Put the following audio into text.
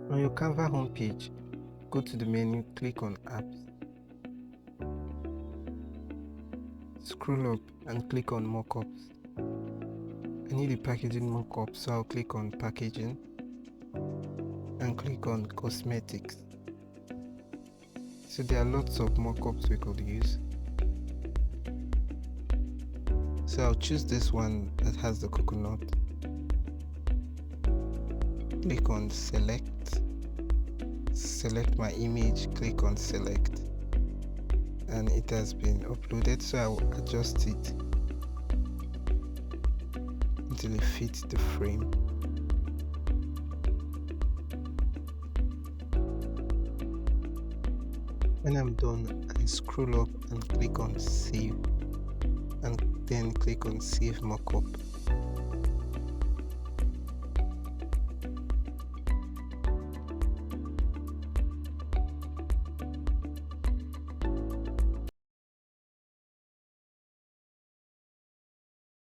On your Canva homepage, go to the menu, click on Apps, scroll up and click on Mockups. I need a packaging mockup, so I'll click on Packaging and click on Cosmetics. So there are lots of mockups we could use. So I'll choose this one that has the coconut. Click on Select my image, click on Select, and it has been uploaded, so I'll adjust it until it fits the frame. When I'm done, I scroll up and click on Save, and then click on Save Mockup.